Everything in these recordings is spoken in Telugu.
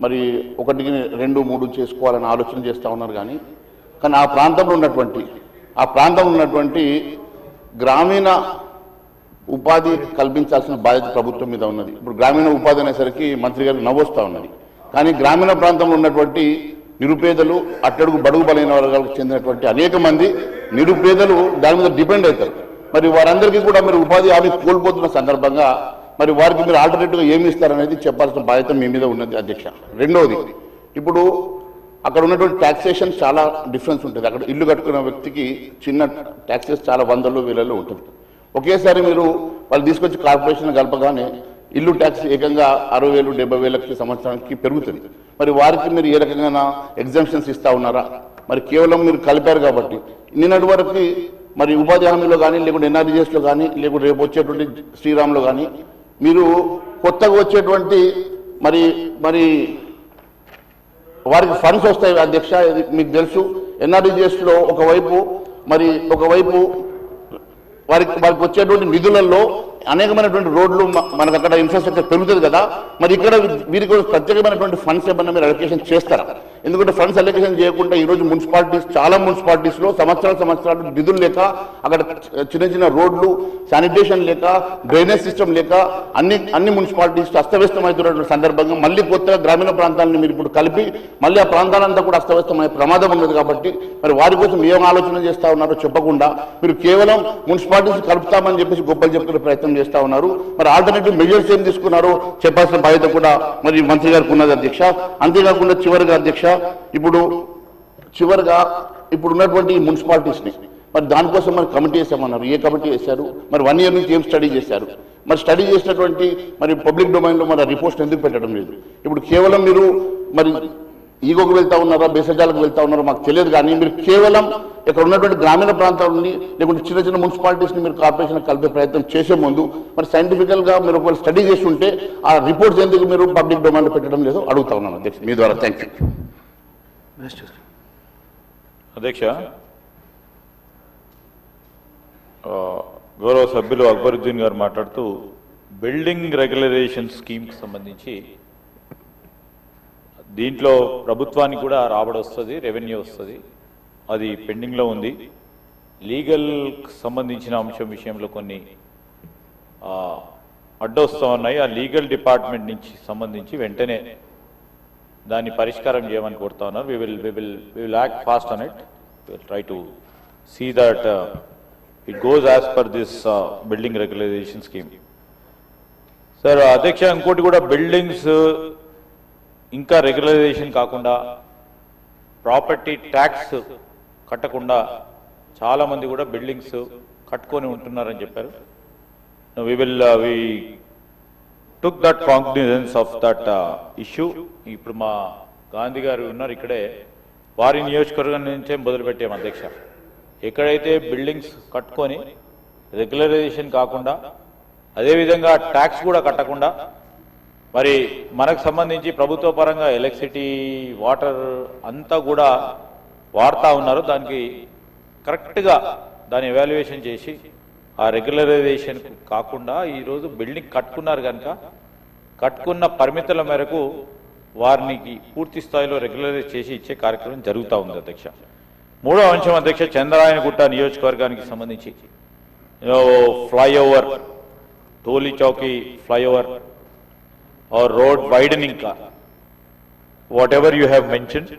మరి 1, 2, 3 చేసుకోవాలని ఆలోచన చేస్తూ ఉన్నారు. కానీ ఆ ప్రాంతంలో ఉన్నటువంటి గ్రామీణ ఉపాధి కల్పించాల్సిన బాధ్యత ప్రభుత్వం మీద ఉన్నది. ఇప్పుడు గ్రామీణ ఉపాధి అనేసరికి మంత్రి గారికి నవ్వొస్తూ ఉన్నది. కానీ గ్రామీణ ప్రాంతంలో ఉన్నటువంటి నిరుపేదలు, అట్టడుగు బడుగు బలైన వర్గాలకు చెందినటువంటి అనేక మంది నిరుపేదలు దాని మీద డిపెండ్ అవుతారు. మరి వారందరికీ కూడా మీరు ఉపాధి హామీ కోల్పోతున్న సందర్భంగా మరి వారికి మీరు ఆల్టర్నేటివ్గా ఏమి ఇస్తారనేది చెప్పాల్సిన బాధ్యత మీ మీద ఉన్నది అధ్యక్ష. రెండవది, ఇప్పుడు అక్కడ ఉన్నటువంటి ట్యాక్సేషన్ చాలా డిఫరెన్స్ ఉంటుంది. అక్కడ ఇల్లు కట్టుకున్న వ్యక్తికి చిన్న ట్యాక్సెస్ చాలా 100,000, 1,000 ఉంటుంది. ఒకేసారి మీరు వాళ్ళు తీసుకొచ్చి కార్పొరేషన్ కలపగానే ఇల్లు ట్యాక్స్ ఏకంగా 60,000, 70,000 సంవత్సరానికి పెరుగుతుంది. మరి వారికి మీరు ఏ రకంగా ఎగ్జామ్షన్స్ ఇస్తా ఉన్నారా? మరి కేవలం మీరు కలిపారు కాబట్టి నిన్నటి వరకు మరి ఉపాధి హామీలో కానీ, లేకుంటే ఎన్ఆర్జీఎస్లో కానీ, లేకుంటే రేపు వచ్చేటువంటి శ్రీరామ్లో కానీ మీరు కొత్తగా వచ్చేటువంటి మరి వారికి ఫండ్స్ వస్తాయి అధ్యక్ష. ఇది మీకు తెలుసు. ఎన్ఆర్జీఎస్లో ఒకవైపు వారికి వచ్చేటువంటి నిధులలో అనేకమైనటువంటి రోడ్లు మనకు అక్కడ ఇన్ఫ్రాస్ట్రక్చర్ పెరుగుతుంది కదా. మరి ఇక్కడ వీరికి కూడా ప్రత్యేకమైనటువంటి ఫండ్స్ ఏమన్నా మీరు అలొకేషన్ చేస్తారా? ఎందుకంటే ఫండ్స్ అలొకేషన్ చేయకుండా ఈరోజు చాలా మున్సిపాలిటీస్లో సంవత్సరాలు నిధులు లేక అక్కడ చిన్న రోడ్లు, శానిటేషన్ లేక, డ్రైనేజ్ సిస్టమ్ లేక అన్ని మున్సిపాలిటీస్ అస్తవ్యస్తమవుతున్నటువంటి సందర్భంగా మళ్ళీ కొత్తగా గ్రామీణ ప్రాంతాలను మీరు ఇప్పుడు కలిపి మళ్ళీ ఆ ప్రాంతాలంతా కూడా అస్తవ్యస్తమయ్యే ప్రమాదం ఉన్నది. కాబట్టి మరి వారి కోసం ఏం ఆలోచన చేస్తా ఉన్నారో చెప్పకుండా మీరు కేవలం మున్సిపాలిటీస్ కలుపుతామని చెప్పేసి గొప్పలు చెప్పుకునే ప్రయత్నం చేస్తా ఉన్నారు. మరి ఆల్టర్నేటివ్ మెజర్స్ ఏం తీసుకున్నారో చెప్పాల్సిన బాధ్యత కూడా మరి మంత్రి గారికి ఉన్నది అధ్యక్ష. అంతేకాకుండా చివరిగా అధ్యక్ష, ఇప్పుడు ఉన్నటువంటి మున్సిపాలిటీస్ని మరి దానికోసం మరి కమిటీ వేసామన్నారు. ఏ కమిటీ వేశారు? మరి 1 year నుంచి ఏం స్టడీ చేశారు? మరి స్టడీ చేసినటువంటి మరి పబ్లిక్ డొమైన్లో మరి రిపోర్ట్స్ ఎందుకు పెట్టడం లేదు? ఇప్పుడు కేవలం మీరు మరి ఈగోకు వెళ్తా ఉన్నారా, బేసజాలకు వెళ్తా ఉన్నారో మాకు తెలియదు. కానీ మీరు కేవలం ఇక్కడ ఉన్నటువంటి గ్రామీణ ప్రాంతాల నుండి లేకుంటే చిన్న మున్సిపాలిటీస్ని మీరు కార్పొరేషన్ కలిపే ప్రయత్నం చేసే ముందు మరి సైంటిఫికల్గా మీరు ఒకవేళ స్టడీ చేసి ఉంటే ఆ రిపోర్ట్స్ ఎందుకు మీరు పబ్లిక్ డొమైన్లో పెట్టడం లేదో అడుగుతా ఉన్నాను అధ్యక్ష మీ ద్వారా. థ్యాంక్ యూ అధ్యక్ష. గౌరవ సభ్యులు అక్బరుద్దీన్ గారు మాట్లాడుతూ బిల్డింగ్ రెగ్యులరైజేషన్ స్కీమ్కి సంబంధించి దీంట్లో ప్రభుత్వానికి కూడా రాబడి వస్తుంది, రెవెన్యూ వస్తుంది, అది పెండింగ్లో ఉంది. లీగల్ సంబంధించిన అంశం విషయంలో కొన్ని అడ్డొస్తూ ఉన్నాయి. ఆ లీగల్ డిపార్ట్మెంట్ నుంచి సంబంధించి వెంటనే దాన్ని పరిష్కారం చేయమని కోరుతా ఉన్నారు. we will act fast on it. We will try to see that it goes as per this building regularization scheme. Sir అధ్యక్ష, ఇంకోటి కూడా బిల్డింగ్స్ ఇంకా రెగ్యులరైజేషన్ కాకుండా ప్రాపర్టీ ట్యాక్స్ కట్టకుండా చాలామంది కూడా బిల్డింగ్స్ కట్టుకొని ఉంటున్నారని చెప్పారు. we took that cognizance of that issue. ఇప్పుడు మా గాంధీ గారు ఉన్నారు ఇక్కడే, వారి నియోజకవర్గం నుంచే మొదలుపెట్టాం అధ్యక్ష. ఎక్కడైతే బిల్డింగ్స్ కట్టుకొని రెగ్యులరైజేషన్ కాకుండా అదేవిధంగా ట్యాక్స్ కూడా కట్టకుండా మరి మనకు సంబంధించి ప్రభుత్వ పరంగా ఎలక్ట్రిసిటీ, వాటర్ అంతా కూడా వాడుతూ ఉన్నారు. దానికి కరెక్ట్గా దాన్ని ఎవాల్యుయేషన్ చేసి ఆ రెగ్యులరైజేషన్ కాకుండా ఈరోజు బిల్డింగ్ కట్టుకున్నారు కనుక కట్టుకున్న పరిమితుల మేరకు వారిని పూర్తి స్థాయిలో రెగ్యులరైజ్ చేసి ఇచ్చే కార్యక్రమం జరుగుతూ ఉంది అధ్యక్ష. మూడో అంశం అధ్యక్ష, చంద్రాయనగుట్ట నియోజకవర్గానికి సంబంధించి flyover, Toli Chowki flyover or road widening, whatever you have mentioned,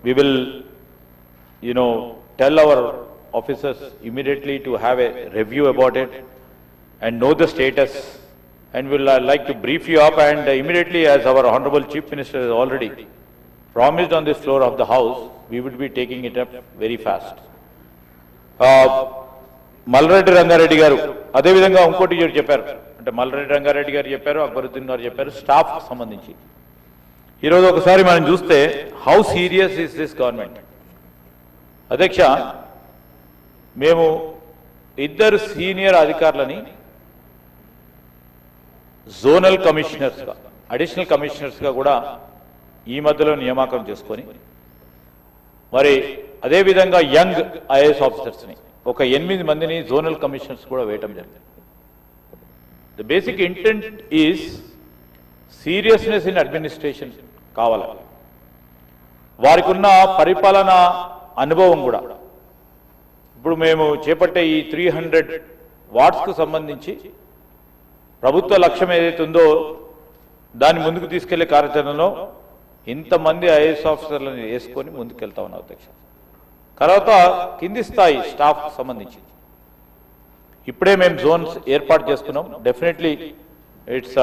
we will tell our officers immediately to have a review about it and know the status, and will like to brief you up, and immediately, as our honorable chief minister has already promised on this floor of the house, we would be taking it up very fast. Malreddy Rangareddy గారు అదే విధంగా ఇంకోటి చెప్పారు, అంటే మల్రెడ్డి రంగారెడ్డి గారు చెప్పారు, అక్బరుద్దీన్ గారు చెప్పారు, స్టాఫ్కి సంబంధించి ఈరోజు ఒకసారి మనం చూస్తే how serious is this government. అధ్యక్ష, మేము 2 సీనియర్ అధికారులని జోనల్ కమిషనర్స్గా, అడిషనల్ కమిషనర్స్గా కూడా ఈ మధ్యలో నియామకం చేసుకొని మరి అదేవిధంగా యంగ్ ఐఏఎస్ ఆఫీసర్స్ని ఒక 8 మందిని జోనల్ కమిషనర్స్ కూడా వేయటం జరిగింది. The basic intent is seriousness in administration కావాలి, వారికి ఉన్న పరిపాలన అనుభవం కూడా. ఇప్పుడు మేము చేపట్టే ఈ 300 వార్డ్స్కు సంబంధించి ప్రభుత్వ లక్ష్యం ఏదైతే ఉందో దాన్ని ముందుకు తీసుకెళ్లే కార్యాచరణలో ఇంతమంది ఐఏఎస్ ఆఫీసర్లను వేసుకొని ముందుకెళ్తా ఉన్నాం అధ్యక్ష. తర్వాత కింది స్థాయి స్టాఫ్ సంబంధించి ఇప్పుడే మేము జోన్స్ ఏర్పాటు చేసుకున్నాం. Definitely it's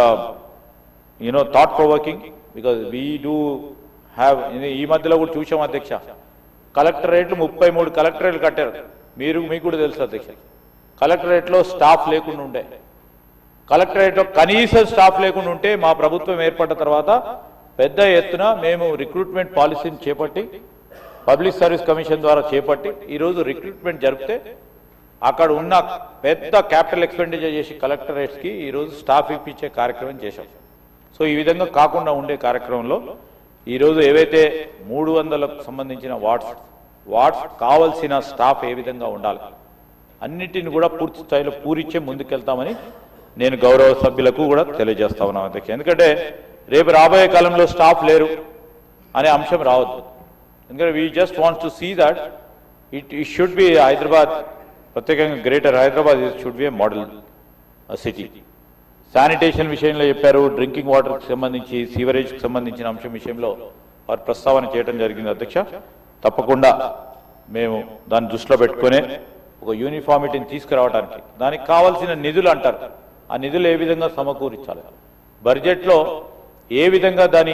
thought provoking, because we do have, ఈ మధ్యలో కూడా చూసాం అధ్యక్ష, కలెక్టరేట్లు 33 కలెక్టరేట్లు కట్టారు. మీకు కూడా తెలుసు అధ్యక్ష, కలెక్టరేట్లో స్టాఫ్ లేకుండా ఉండే, కలెక్టరేట్లో కనీసం స్టాఫ్ లేకుండా ఉంటే మా ప్రభుత్వం ఏర్పడ్డ తర్వాత పెద్ద ఎత్తున మేము రిక్రూట్మెంట్ పాలసీని చేపట్టి పబ్లిక్ సర్వీస్ కమిషన్ ద్వారా చేపట్టి ఈరోజు రిక్రూట్మెంట్ జరిపితే అక్కడ ఉన్న పెద్ద క్యాపిటల్ ఎక్స్పెండిచర్ చేసి కలెక్టరేట్స్కి ఈరోజు స్టాఫ్ ఇప్పించే కార్యక్రమం చేశాం. సో ఈ విధంగా కాకుండా ఉండే కార్యక్రమంలో ఈరోజు ఏవైతే 300కు సంబంధించిన వార్డ్స్ కావలసిన స్టాఫ్ ఏ విధంగా ఉండాలి అన్నిటిని కూడా పూర్తి స్థాయిలో పూరిచ్చే ముందుకెళ్తామని నేను గౌరవ సభ్యులకు కూడా తెలియజేస్తా ఉన్నాను అధ్యక్ష. ఎందుకంటే రేపు రాబోయే కాలంలో స్టాఫ్ లేరు అనే అంశం రావద్దు. ఎందుకంటే we just wants to see that it should be Hyderabad, ప్రత్యేకంగా greater Hyderabad should be a model city. Sanitation విషయంలో చెప్పారు, డ్రింకింగ్ వాటర్కి సంబంధించి, సీవరేజ్కి సంబంధించిన అంశం విషయంలో వారు ప్రస్తావన చేయడం జరిగింది అధ్యక్ష. తప్పకుండా మేము దాన్ని దృష్టిలో పెట్టుకునే ఒక యూనిఫామిటీని తీసుకురావడానికి దానికి కావాల్సిన నిధులు అంటారు, ఆ నిధులు ఏ విధంగా సమకూరించాలి, బడ్జెట్లో ఏ విధంగా దాని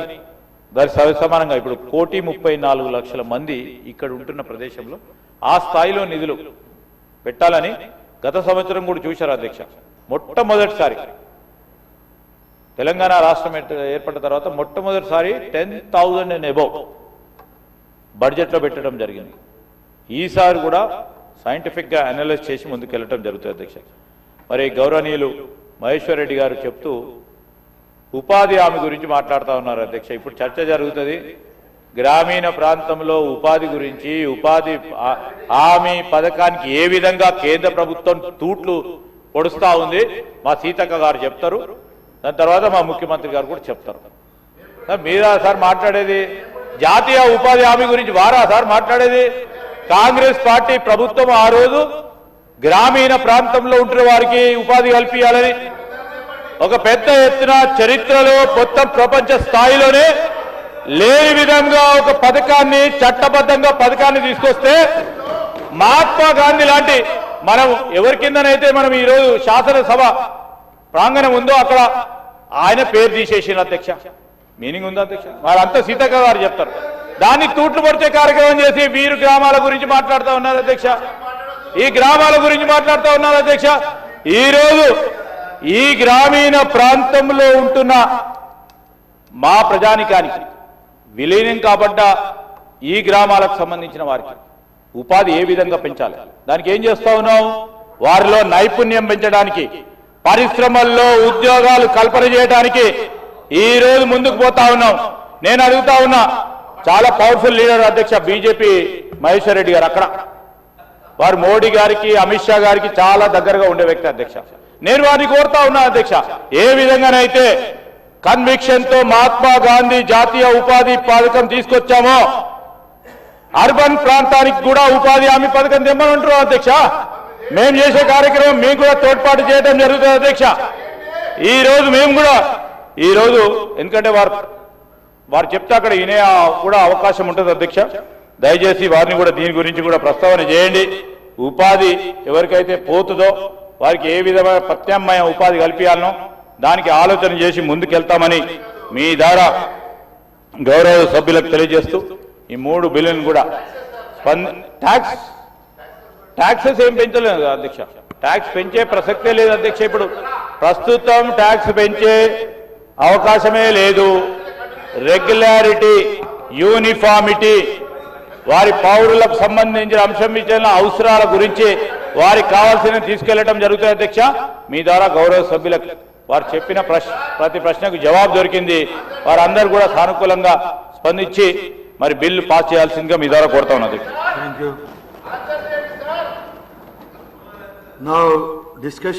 సమానంగా ఇప్పుడు 1,34,00,000 మంది ఇక్కడ ఉంటున్న ప్రదేశంలో ఆ స్థాయిలో నిధులు పెట్టాలని గత సంవత్సరం కూడా చూశారు అధ్యక్ష. మొట్టమొదటిసారి తెలంగాణ రాష్ట్రం ఏర్పడిన తర్వాత మొట్టమొదటిసారి 10,000 and above బడ్జెట్లో పెట్టడం జరిగింది. ఈసారి కూడా సైంటిఫిక్గా అనలైజ్ చేసి ముందుకెళ్ళటం జరుగుతుంది అధ్యక్ష. మరి గౌరవనీయులు మహేశ్వర్ రెడ్డి గారు చెప్తూ ఉపాధి హామీ గురించి మాట్లాడుతూ ఉన్నారు అధ్యక్ష. ఇప్పుడు చర్చ జరుగుతుంది గ్రామీణ ప్రాంతంలో ఉపాధి గురించి, ఉపాధి హామీ పథకానికి ఏ విధంగా కేంద్ర ప్రభుత్వం తూట్లు పొడుస్తూ ఉంది మా సీతక్క గారు చెప్తారు, దాని తర్వాత మా ముఖ్యమంత్రి గారు కూడా చెప్తారు. మీరా సార్ మాట్లాడేది? జాతీయ ఉపాధి హామీ గురించి వారా సార్ మాట్లాడేది? కాంగ్రెస్ పార్టీ ప్రభుత్వం ఆ రోజు గ్రామీణ ప్రాంతంలో ఉంటున్న వారికి ఉపాధి కల్పించాలని ఒక పెద్ద ఎత్తున చరిత్రలో మొత్తం ప్రపంచ స్థాయిలోనే లేని విధంగా ఒక పథకాన్ని, చట్టబద్ధంగా పథకాన్ని తీసుకొస్తే మహాత్మా గాంధీ లాంటి మనం ఎవరి కిందనైతే మనం ఈరోజు శాసనసభ ప్రాంగణం ఉందో అక్కడ ఆయన పేరు తీసేసిన అధ్యక్ష. మీనింగ్ ఉందా అధ్యక్ష? వారంతా సీతక్క గారు చెప్తారు. దాన్ని తూట్లు పొడిచే కార్యక్రమం చేసి వీరు గ్రామాల గురించి మాట్లాడుతూ ఉన్నారు అధ్యక్ష. ఈ గ్రామాల గురించి మాట్లాడుతూ ఉన్నారు అధ్యక్ష. ఈరోజు ఈ గ్రామీణ ప్రాంతంలో ఉంటున్న మా ప్రజానికానికి విలీనం కాబడ్డ ఈ గ్రామాలకు సంబంధించిన వారికి ఉపాధి ఏ విధంగా పెంచాలి, దానికి ఏం చేస్తా ఉన్నాం? వారిలో నైపుణ్యం పెంచడానికి, పరిశ్రమల్లో ఉద్యోగాలు కల్పన చేయడానికి ఈ రోజు ముందుకు పోతా ఉన్నాం. నేను అడుగుతా ఉన్నా, చాలా పవర్ఫుల్ లీడర్ అధ్యక్ష బీజేపీ మహేశ్వర్ రెడ్డి గారు, అక్కడ వారు మోడీ గారికి, అమిత్ షా గారికి చాలా దగ్గరగా ఉండే వ్యక్తి అధ్యక్ష. నేను వారిని కోరుతా ఉన్నా అధ్యక్ష, ఏ విధంగానైతే కన్విక్షన్ తో మహాత్మా గాంధీ జాతీయ ఉపాధి పథకం తీసుకొచ్చామో అర్బన్ ప్రాంతానికి కూడా ఉపాధి హామీ పథకం తెమ్మనంటున్నాం అధ్యక్ష. మేము చేసే కార్యక్రమం మేము కూడా తోడ్పాటు చేయడం జరుగుతుంది అధ్యక్ష. ఈ రోజు మేము కూడా ఎందుకంటే వారు చెప్తే అక్కడ వినే కూడా అవకాశం ఉంటుంది అధ్యక్ష. దయచేసి వారిని కూడా దీని గురించి కూడా ప్రస్తావన చేయండి. ఉపాధి ఎవరికైతే పోతుందో వారికి ఏ విధమైన ప్రత్యామ్నాయ ఉపాధి కల్పించాలనో దానికి ఆలోచన చేసి ముందుకెళ్తామని మీ ద్వారా గౌరవ సభ్యులకు తెలియజేస్తూ ఈ 3 బిల్లులను కూడా ట్యాక్సెస్ ఏం పెంచలేదు అధ్యక్ష. ట్యాక్స్ పెంచే ప్రసక్తే లేదు అధ్యక్ష. ఇప్పుడు ప్రస్తుతం ట్యాక్స్ పెంచే అవకాశమే లేదు. రెగ్యులారిటీ, యూనిఫామిటీ, వారి పౌరులకు సంబంధించిన అంశం ఇచ్చిన అవసరాల గురించి వారికి కావాల్సిన తీసుకెళ్లడం జరుగుతుంది అధ్యక్ష. మీ ద్వారా గౌరవ సభ్యులకు వారు చెప్పిన ప్రతి ప్రశ్నకు జవాబు దొరికింది. వారందరూ కూడా సానుకూలంగా స్పందించి మరి బిల్లు పాస్ చేయాల్సిందిగా మీ ద్వారా కోరుతా ఉన్నది. Now discussion